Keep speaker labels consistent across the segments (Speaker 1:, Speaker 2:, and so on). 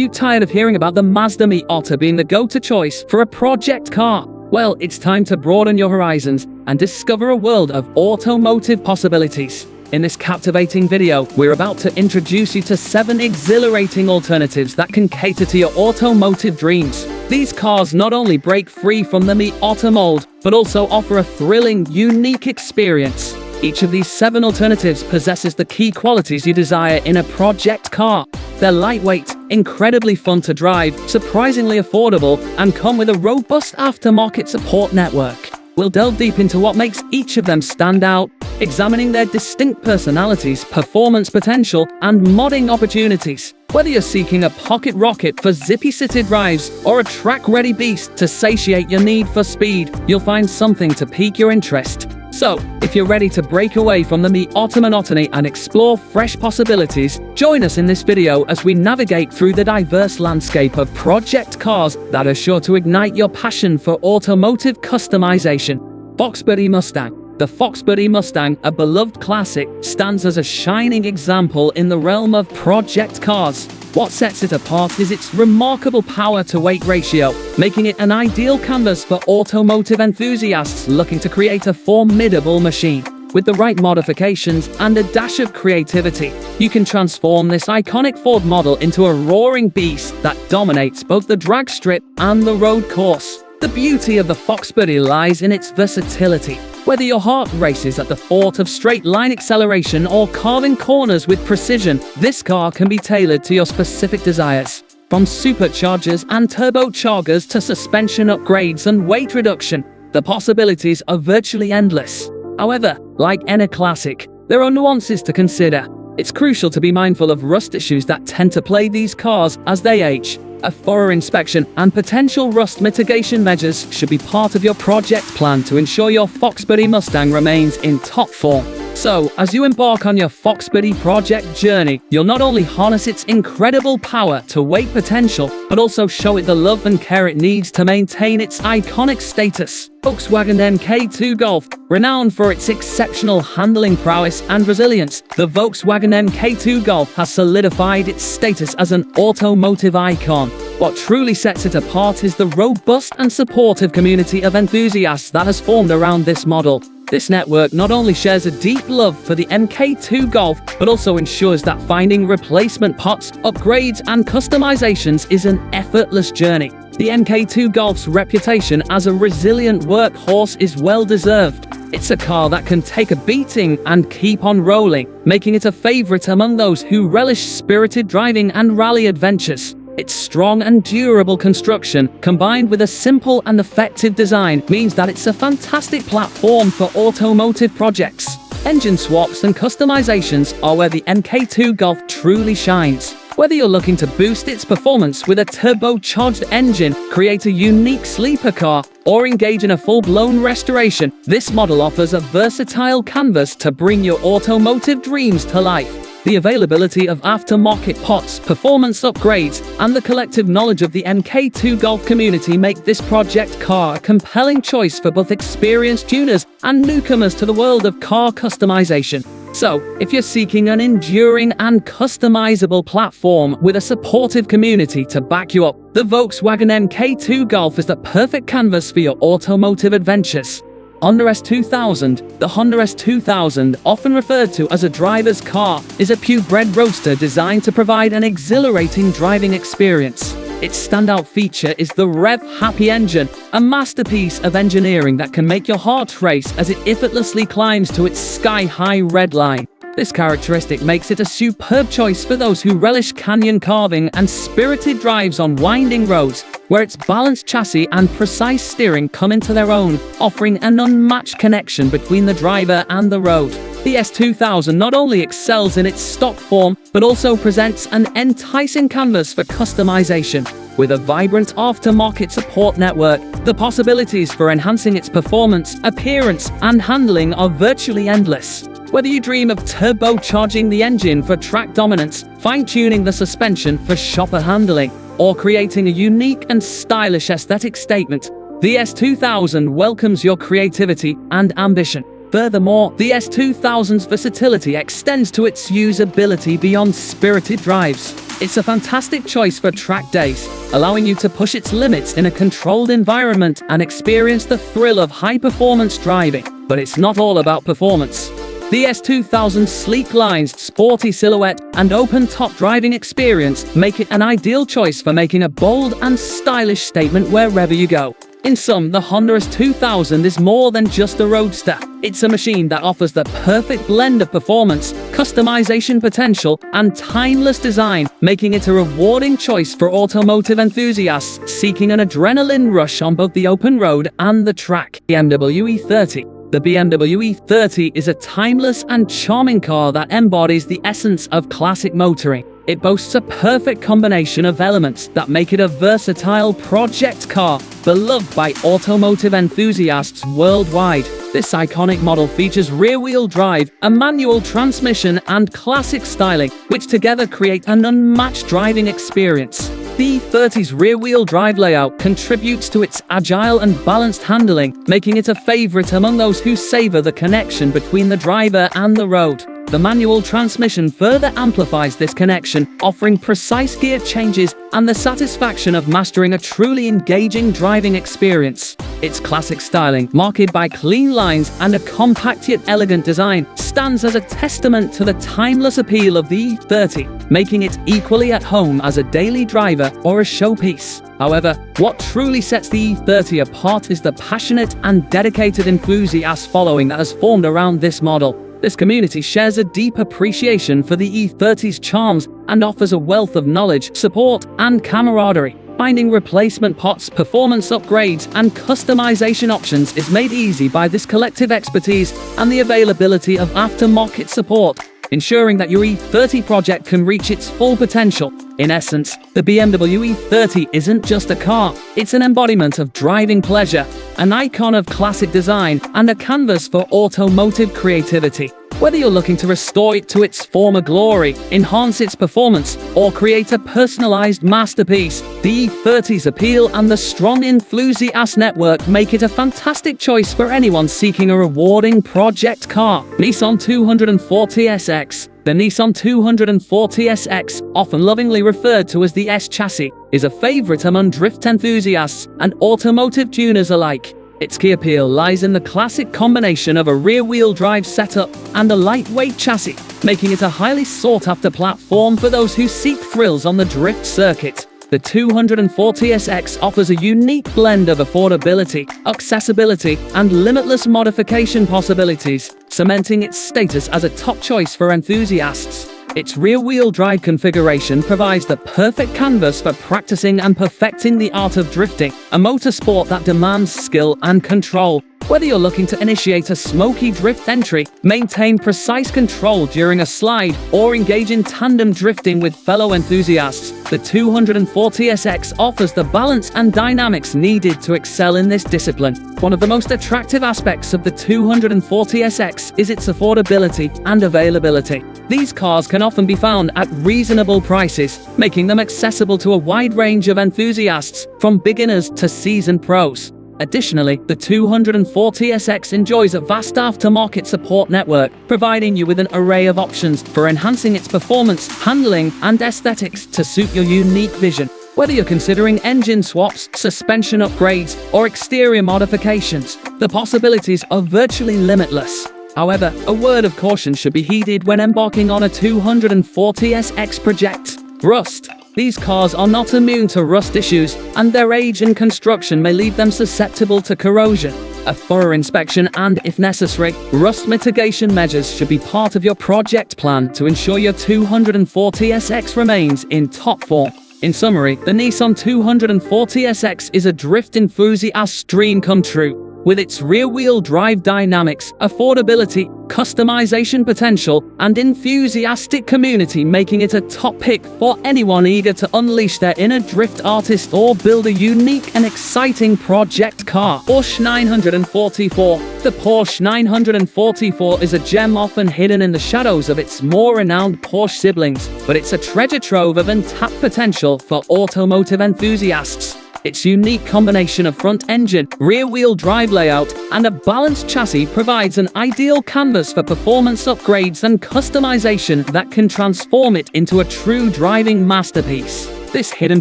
Speaker 1: You tired of hearing about the Mazda Miata being the go-to choice for a project car? Well, it's time to broaden your horizons and discover a world of automotive possibilities. In this captivating video, we're about to introduce you to 7 exhilarating alternatives that can cater to your automotive dreams. These cars not only break free from the Miata mold, but also offer a thrilling, unique experience. Each of these 7 alternatives possesses the key qualities you desire in a project car. They're lightweight, incredibly fun to drive, surprisingly affordable, and come with a robust aftermarket support network. We'll delve deep into what makes each of them stand out, examining their distinct personalities, performance potential, and modding opportunities. Whether you're seeking a pocket rocket for zippy city drives or a track-ready beast to satiate your need for speed, you'll find something to pique your interest. So, if you're ready to break away from the Miata monotony and explore fresh possibilities, join us in this video as we navigate through the diverse landscape of project cars that are sure to ignite your passion for automotive customization. Foxbody Mustang. The Foxbody Mustang, a beloved classic, stands as a shining example in the realm of project cars. What sets it apart is its remarkable power-to-weight ratio, making it an ideal canvas for automotive enthusiasts looking to create a formidable machine. With the right modifications and a dash of creativity, you can transform this iconic Ford model into a roaring beast that dominates both the drag strip and the road course. The beauty of the Foxbody lies in its versatility. Whether your heart races at the thought of straight-line acceleration or carving corners with precision, this car can be tailored to your specific desires. From superchargers and turbochargers to suspension upgrades and weight reduction, the possibilities are virtually endless. However, like any classic, there are nuances to consider. It's crucial to be mindful of rust issues that tend to plague these cars as they age. A thorough inspection and potential rust mitigation measures should be part of your project plan to ensure your Foxbody Mustang remains in top form. So, as you embark on your Foxbody project journey, you'll not only harness its incredible power-to-weight potential, but also show it the love and care it needs to maintain its iconic status. Volkswagen MK2 Golf. Renowned for its exceptional handling prowess and resilience, the Volkswagen MK2 Golf has solidified its status as an automotive icon. What truly sets it apart is the robust and supportive community of enthusiasts that has formed around this model. This network not only shares a deep love for the MK2 Golf, but also ensures that finding replacement parts, upgrades, and customizations is an effortless journey. The MK2 Golf's reputation as a resilient workhorse is well-deserved. It's a car that can take a beating and keep on rolling, making it a favorite among those who relish spirited driving and rally adventures. Its strong and durable construction, combined with a simple and effective design, means that it's a fantastic platform for automotive projects. Engine swaps and customizations are where the MK2 Golf truly shines. Whether you're looking to boost its performance with a turbocharged engine, create a unique sleeper car, or engage in a full-blown restoration, this model offers a versatile canvas to bring your automotive dreams to life. The availability of aftermarket parts, performance upgrades, and the collective knowledge of the MK2 Golf community make this project car a compelling choice for both experienced tuners and newcomers to the world of car customization. So, if you're seeking an enduring and customizable platform with a supportive community to back you up, the Volkswagen MK2 Golf is the perfect canvas for your automotive adventures. Honda S2000. The Honda S2000, often referred to as a driver's car, is a purebred roadster designed to provide an exhilarating driving experience. Its standout feature is the rev-happy engine, a masterpiece of engineering that can make your heart race as it effortlessly climbs to its sky-high red line. This characteristic makes it a superb choice for those who relish canyon carving and spirited drives on winding roads, where its balanced chassis and precise steering come into their own, offering an unmatched connection between the driver and the road. The S2000 not only excels in its stock form, but also presents an enticing canvas for customization. With a vibrant aftermarket support network, the possibilities for enhancing its performance, appearance, and handling are virtually endless. Whether you dream of turbocharging the engine for track dominance, fine-tuning the suspension for shopper handling, or creating a unique and stylish aesthetic statement, the S2000 welcomes your creativity and ambition. Furthermore, the S2000's versatility extends to its usability beyond spirited drives. It's a fantastic choice for track days, allowing you to push its limits in a controlled environment and experience the thrill of high-performance driving. But it's not all about performance. The S2000's sleek lines, sporty silhouette, and open-top driving experience make it an ideal choice for making a bold and stylish statement wherever you go. In sum, the Honda S2000 is more than just a roadster. It's a machine that offers the perfect blend of performance, customization potential, and timeless design, making it a rewarding choice for automotive enthusiasts seeking an adrenaline rush on both the open road and the track. BMW E30. The BMW E30 is a timeless and charming car that embodies the essence of classic motoring. It boasts a perfect combination of elements that make it a versatile project car, beloved by automotive enthusiasts worldwide. This iconic model features rear-wheel drive, a manual transmission, and classic styling, which together create an unmatched driving experience. The E30's rear-wheel drive layout contributes to its agile and balanced handling, making it a favorite among those who savor the connection between the driver and the road. The manual transmission further amplifies this connection, offering precise gear changes and the satisfaction of mastering a truly engaging driving experience. Its classic styling, marked by clean lines and a compact yet elegant design, stands as a testament to the timeless appeal of the E30, making it equally at home as a daily driver or a showpiece. However, what truly sets the E30 apart is the passionate and dedicated enthusiast following that has formed around this model. This community shares a deep appreciation for the E30's charms and offers a wealth of knowledge, support, and camaraderie. Finding replacement parts, performance upgrades, and customization options is made easy by this collective expertise and the availability of aftermarket support, ensuring that your E30 project can reach its full potential. In essence, the BMW E30 isn't just a car, it's an embodiment of driving pleasure, an icon of classic design, and a canvas for automotive creativity. Whether you're looking to restore it to its former glory, enhance its performance, or create a personalized masterpiece, the E30's appeal and the strong enthusiast network make it a fantastic choice for anyone seeking a rewarding project car. Nissan 240SX. The Nissan 240SX, often lovingly referred to as the S-Chassis, is a favorite among drift enthusiasts and automotive tuners alike. Its key appeal lies in the classic combination of a rear-wheel drive setup and a lightweight chassis, making it a highly sought-after platform for those who seek thrills on the drift circuit. The 240SX offers a unique blend of affordability, accessibility, and limitless modification possibilities, cementing its status as a top choice for enthusiasts. Its rear-wheel drive configuration provides the perfect canvas for practicing and perfecting the art of drifting, a motorsport that demands skill and control. Whether you're looking to initiate a smoky drift entry, maintain precise control during a slide, or engage in tandem drifting with fellow enthusiasts, the 240SX offers the balance and dynamics needed to excel in this discipline. One of the most attractive aspects of the 240SX is its affordability and availability. These cars can often be found at reasonable prices, making them accessible to a wide range of enthusiasts, from beginners to seasoned pros. Additionally, the 240SX enjoys a vast aftermarket support network, providing you with an array of options for enhancing its performance, handling, and aesthetics to suit your unique vision. Whether you're considering engine swaps, suspension upgrades, or exterior modifications, the possibilities are virtually limitless. However, a word of caution should be heeded when embarking on a 240SX project: rust. These cars are not immune to rust issues, and their age and construction may leave them susceptible to corrosion. A thorough inspection and, if necessary, rust mitigation measures should be part of your project plan to ensure your 240SX remains in top form. In summary, the Nissan 240SX is a drift enthusiast's dream come true. With its rear-wheel drive dynamics, affordability, customization potential, and enthusiastic community making it a top pick for anyone eager to unleash their inner drift artist or build a unique and exciting project car. Porsche 944. The Porsche 944 is a gem often hidden in the shadows of its more renowned Porsche siblings, but it's a treasure trove of untapped potential for automotive enthusiasts. Its unique combination of front-engine, rear-wheel drive layout, and a balanced chassis provides an ideal canvas for performance upgrades and customization that can transform it into a true driving masterpiece. This hidden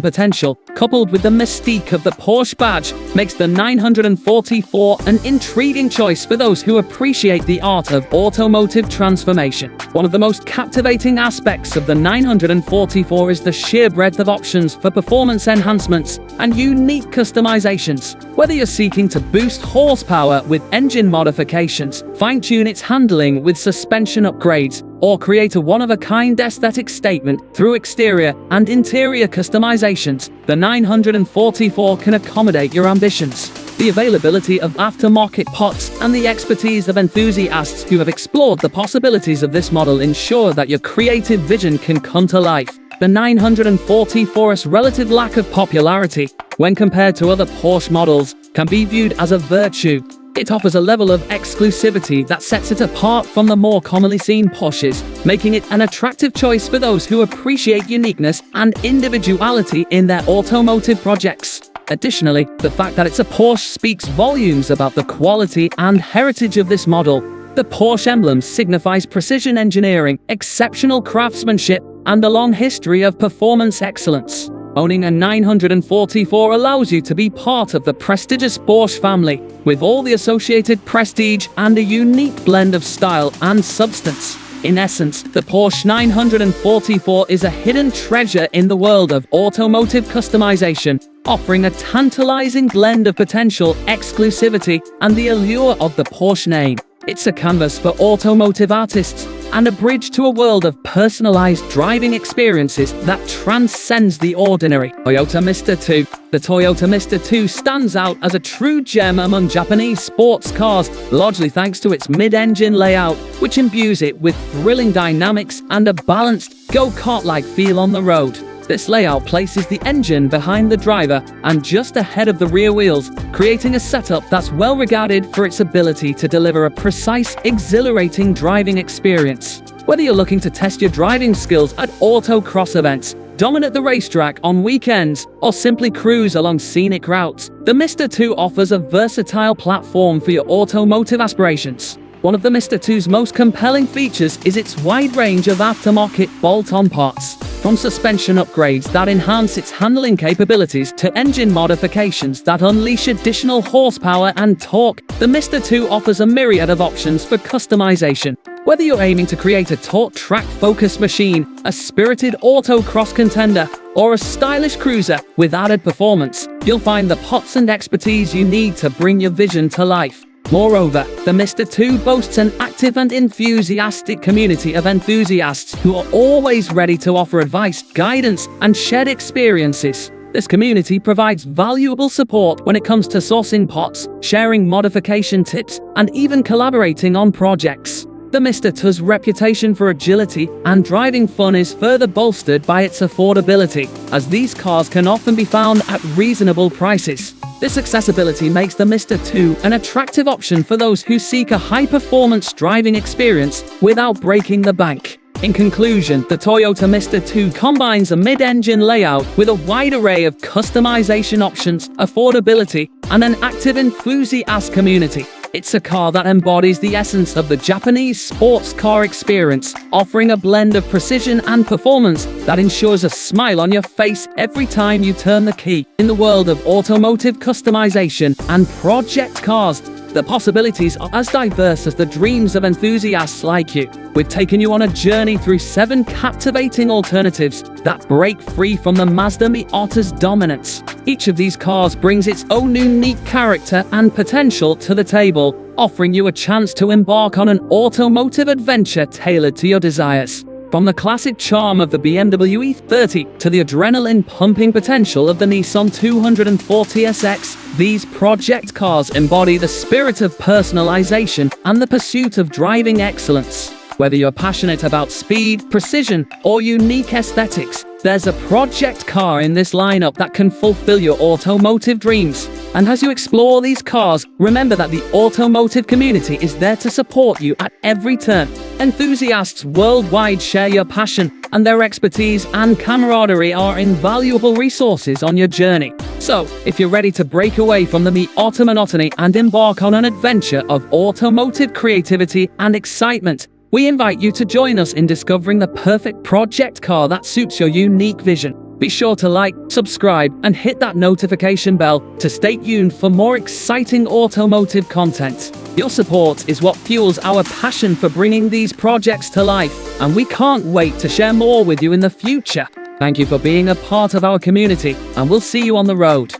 Speaker 1: potential, coupled with the mystique of the Porsche badge, makes the 944 an intriguing choice for those who appreciate the art of automotive transformation. One of the most captivating aspects of the 944 is the sheer breadth of options for performance enhancements and unique customizations. Whether you're seeking to boost horsepower with engine modifications, fine-tune its handling with suspension upgrades, or create a one-of-a-kind aesthetic statement through exterior and interior customizations, the 944 can accommodate your ambitions. The availability of aftermarket parts and the expertise of enthusiasts who have explored the possibilities of this model ensure that your creative vision can come to life. The 944's relative lack of popularity, when compared to other Porsche models, can be viewed as a virtue. It offers a level of exclusivity that sets it apart from the more commonly seen Porsches, making it an attractive choice for those who appreciate uniqueness and individuality in their automotive projects. Additionally, the fact that it's a Porsche speaks volumes about the quality and heritage of this model. The Porsche emblem signifies precision engineering, exceptional craftsmanship, and a long history of performance excellence. Owning a 944 allows you to be part of the prestigious Porsche family, with all the associated prestige and a unique blend of style and substance. In essence, the Porsche 944 is a hidden treasure in the world of automotive customization, offering a tantalizing blend of potential, exclusivity, and the allure of the Porsche name. It's a canvas for automotive artists and a bridge to a world of personalized driving experiences that transcends the ordinary. Toyota Mister 2. The Toyota Mister 2 stands out as a true gem among Japanese sports cars, largely thanks to its mid-engine layout, which imbues it with thrilling dynamics and a balanced, go-kart-like feel on the road. This layout places the engine behind the driver and just ahead of the rear wheels, creating a setup that's well regarded for its ability to deliver a precise, exhilarating driving experience. Whether you're looking to test your driving skills at autocross events, dominate the racetrack on weekends, or simply cruise along scenic routes, the Mister 2 offers a versatile platform for your automotive aspirations. One of the Mister 2's most compelling features is its wide range of aftermarket bolt-on parts. From suspension upgrades that enhance its handling capabilities to engine modifications that unleash additional horsepower and torque, the Mister 2 offers a myriad of options for customization. Whether you're aiming to create a taut track-focused machine, a spirited autocross contender, or a stylish cruiser with added performance, you'll find the parts and expertise you need to bring your vision to life. Moreover, the Mister 2 boasts an active and enthusiastic community of enthusiasts who are always ready to offer advice, guidance, and shared experiences. This community provides valuable support when it comes to sourcing parts, sharing modification tips, and even collaborating on projects. The Mister 2's reputation for agility and driving fun is further bolstered by its affordability, as these cars can often be found at reasonable prices. This accessibility makes the Mister 2 an attractive option for those who seek a high-performance driving experience without breaking the bank. In conclusion, the Toyota Mister 2 combines a mid-engine layout with a wide array of customization options, affordability, and an active enthusiast community. It's a car that embodies the essence of the Japanese sports car experience, offering a blend of precision and performance that ensures a smile on your face every time you turn the key. In the world of automotive customization and project cars, the possibilities are as diverse as the dreams of enthusiasts like you. We've taken you on a journey through 7 captivating alternatives that break free from the Mazda Miata's dominance. Each of these cars brings its own unique character and potential to the table, offering you a chance to embark on an automotive adventure tailored to your desires. From the classic charm of the BMW E30 to the adrenaline-pumping potential of the Nissan 240SX, these project cars embody the spirit of personalization and the pursuit of driving excellence. Whether you're passionate about speed, precision, or unique aesthetics, there's a project car in this lineup that can fulfill your automotive dreams. And as you explore these cars, remember that the automotive community is there to support you at every turn. Enthusiasts worldwide share your passion, and their expertise and camaraderie are invaluable resources on your journey. So, if you're ready to break away from the Miata monotony and embark on an adventure of automotive creativity and excitement, we invite you to join us in discovering the perfect project car that suits your unique vision. Be sure to like, subscribe, and hit that notification bell to stay tuned for more exciting automotive content. Your support is what fuels our passion for bringing these projects to life, and we can't wait to share more with you in the future. Thank you for being a part of our community, and we'll see you on the road.